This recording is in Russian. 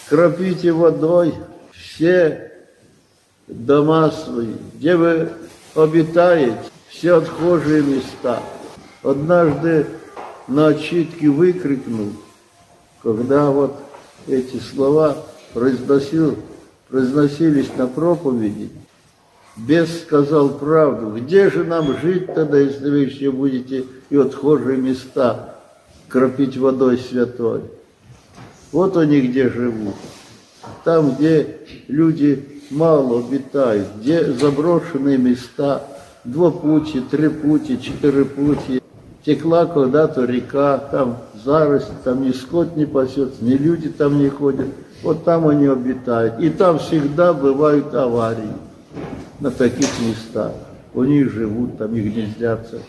кропите водой все дома свои, где вы обитаете, все отхожие места. Однажды на отчитке выкрикнул, когда вот эти слова произносились на проповеди, бес сказал правду. Где же нам жить тогда, если вы еще будете и отхожие места кропить водой святой? Вот они где живут. Там, где люди мало обитают, где заброшенные места, 2 пути, 3 пути, 4 пути. Текла когда-то река, там заросли, там ни скот не пасется, ни люди там не ходят. Вот там они обитают. И там всегда бывают аварии на таких местах. Они живут, там их гнездятся.